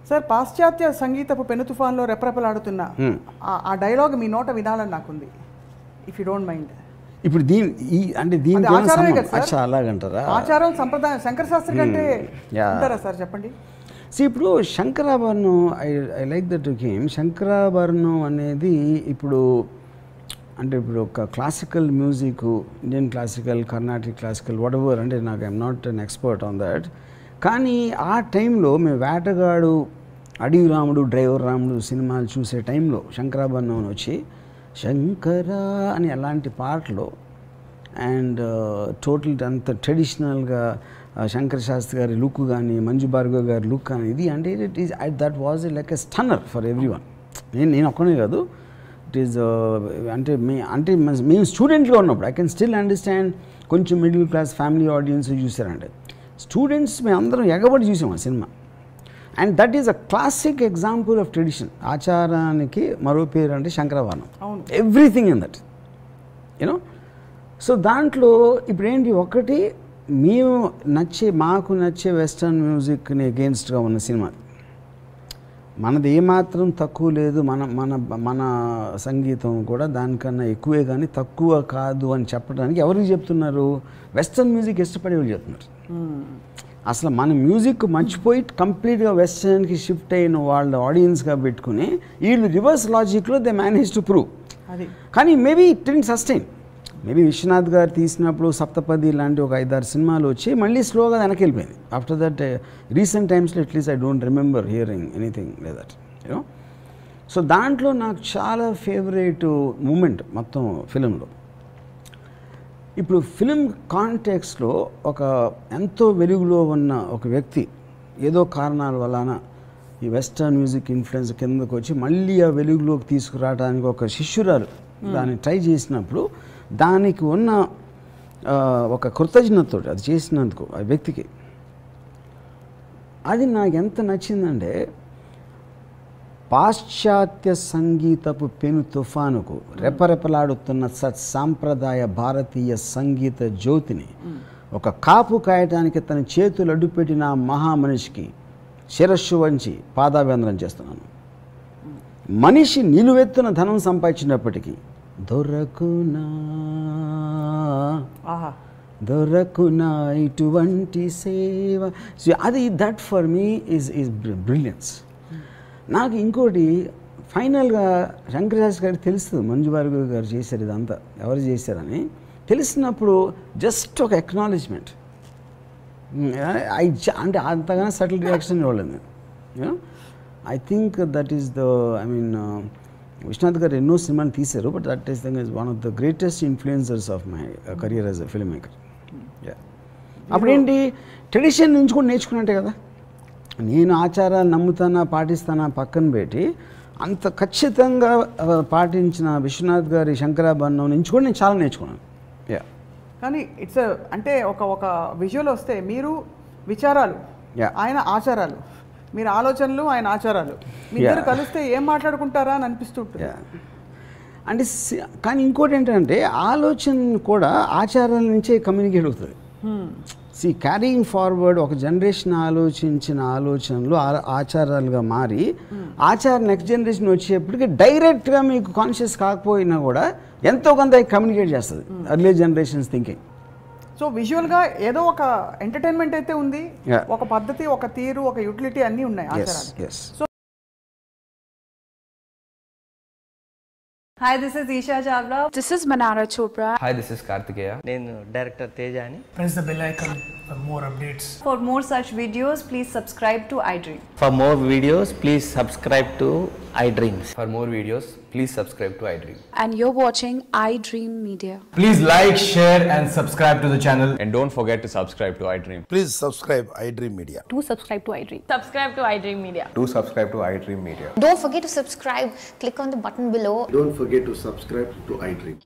Sir పాశ్చాత్య సంగీతపు పెను తుఫాన్లో రెపరెపలాడుతున్న ఆ డైలాగ్ మీ నోట వినాలని నాకుంది, ఇఫ్ యూ డోంట్ మైండ్. ఇప్పుడు దీని అలాగంటారా? ఆచారం సంప్రదాయం శంకర శాస్త్రి కంటే అంటారా సార్? చెప్పండి. ఇప్పుడు Shankarabharanam I like that game. Shankarabharanam అనేది ఇప్పుడు ఒక classical music, Indian classical, Carnatic classical, whatever, అంటే నాకు I'm not an expert on that. కానీ ఆ టైంలో మేము వేటగాడు, అడవి రాముడు, డ్రైవర్ రాముడు సినిమాలు చూసే టైంలో శంకరాభరణం వచ్చి శంకరా అని అలాంటి పాటలు అండ్ టోటల్ అంత ట్రెడిషనల్గా శంకర శాస్త్రి గారి లుక్ కానీ, మంజు భార్గవ్ గారి లుక్ కానీ, ఇది అంటే it is that was like a stunner for everyone. నేను ఒక్కనే కాదు, ఇట్ ఈస్ అంటే మేము స్టూడెంట్గా ఉన్నప్పుడు ఐ కెన్ స్టిల్ అండర్స్టాండ్. కొంచెం మిడిల్ క్లాస్ ఫ్యామిలీ ఆడియన్స్ చూసారంటే, స్టూడెంట్స్ మేము అందరం ఎగబడి చూసాం ఆ సినిమా. And that is a classic example of tradition. ఆచారానికి మరో పేరు అంటే Shankarabharanam. Everything in that you know. So దాంట్లో ఇప్పుడు ఏంటి, ఒకటి మాకు నచ్చే వెస్టర్న్ మ్యూజిక్ని అగేన్స్ట్గా ఉన్న సినిమా. మనది ఏమాత్రం తక్కువ లేదు, మన సంగీతం కూడా దానికన్నా ఎక్కువే కానీ తక్కువ కాదు అని చెప్పడానికి ఎవరికి చెప్తున్నారు? వెస్టర్న్ మ్యూజిక్ ఇష్టపడే వాళ్ళు చెప్తున్నారు. అసలు మన మ్యూజిక్ మర్చిపోయి కంప్లీట్గా వెస్టర్న్కి షిఫ్ట్ అయిన వాళ్ళ ఆడియన్స్గా పెట్టుకుని వీళ్ళు రివర్స్ లాజిక్లో దే మేనేజ్ టు ప్రూవ్. కానీ maybe it didn't sustain. Maybe Vishwanath garu తీసినప్పుడు సప్తపది లాంటి ఒక 5-6 సినిమాలు వచ్చి మళ్ళీ స్లోగా వెనక్కి వెళ్ళిపోయింది. ఆఫ్టర్ దట్ రీసెంట్ టైమ్స్లో at least I don't remember hearing anything like that you know. So దాంట్లో నాకు చాలా ఫేవరెట్ మూమెంట్ మొత్తం ఫిలింలో. ఇప్పుడు ఫిలిం కాంటెక్స్లో ఒక ఎంతో వెలుగులో ఉన్న ఒక వ్యక్తి ఏదో కారణాల వలన ఈ వెస్టర్న్ మ్యూజిక్ ఇన్ఫ్లుయెన్స్ కిందకు వచ్చి మళ్ళీ ఆ వెలుగులోకి తీసుకురావడానికి ఒక శిష్యురాలు దాన్ని ట్రై చేసినప్పుడు దానికి ఉన్న ఒక కృతజ్ఞతతో అది చేసినందుకు ఆ వ్యక్తికి, అది నాకు ఎంత నచ్చిందంటే, పాశ్చాత్య సంగీతపు పెను తుఫానుకు రెపరెపలాడుతున్న సాంప్రదాయ భారతీయ సంగీత జ్యోతిని ఒక కాపు కాయటానికి తన చేతులు అడ్డుపెట్టిన మహామనిషికి శిరస్సు వంచి పాదాభివందనం చేస్తున్నాను. మనిషి నిలువెత్తున ధనం సంపాదించినప్పటికీ దొరకునా ఇటువంటి సేవ. అది that for me is brilliance. నాకు ఇంకోటి ఫైనల్గా శంకర శాస్త్రి గారికి తెలుస్తుంది మంజు భార్గవ్ గారు చేశారు ఇదంతా, ఎవరు చేశారని తెలిసినప్పుడు జస్ట్ ఒక ఎక్నాలెడ్జ్మెంట్. అంటే అంతగానో సటిల్ రియాక్షన్ ఇవ్వలేదు. I think that is the Vishwanath garu ఎన్నో సినిమాలు తీశారు, but that is thing is one of the greatest influencers of my career as a filmmaker. అప్పుడేంటి, ట్రెడిషన్ నుంచి కూడా నేర్చుకున్నట్టే కదా. నేను ఆచారాలు నమ్ముతానా పాటిస్తానా పక్కన పెట్టి అంత ఖచ్చితంగా పాటించిన విశ్వనాథ్ గారి శంకరాభరణం నుంచి కూడా నేను చాలా నేర్చుకున్నాను. కానీ ఇట్స్ అంటే ఒక విజువల్ వస్తే మీరు విచారాలు, ఆయన ఆచారాలు, మీరు ఆలోచనలు, ఆయన ఆచారాలు, మీ ఇద్దరు కలిస్తే ఏం మాట్లాడుకుంటారా అని అనిపిస్తుంటుంది. అంటే కానీ ఇంకోటి ఏంటంటే, ఆలోచన కూడా ఆచారాల నుంచే కమ్యూనికేట్ అవుతుంది. క్యారీయింగ్ ఫార్వర్డ్ ఒక జనరేషన్ ఆలోచించిన ఆలోచనలు ఆచారాలుగా మారి ఆచారం నెక్స్ట్ జనరేషన్ వచ్చేప్పటికి డైరెక్ట్గా మీకు కాన్షియస్ కాకపోయినా కూడా ఎంతో కొంత కమ్యూనికేట్ చేస్తుంది ఎర్లీ జనరేషన్స్ థింకింగ్. సో విజువల్గా ఏదో ఒక ఎంటర్టైన్మెంట్ అయితే ఉంది, ఒక పద్ధతి, ఒక తీరు, ఒక యూటిలిటీ అన్నీ ఉన్నాయి ఆచారాలు. So Hi, this is Isha Chavla. This is Manara Chopra. Hi, this is Kartikeya. Nenu director Tejani. Press the bell icon for more updates. For more such videos, please subscribe to iDream. For more videos, please subscribe to iDreams. For more videos, please subscribe to iDream. And you're watching iDream Media. Please like, share and subscribe to the channel. And don't forget to subscribe to iDream. Please subscribe iDream Media. Do subscribe to iDream. Subscribe to iDream Media. Do subscribe to iDream Media. Don't forget to subscribe. Click on the button below. Don't forget to subscribe to iDream.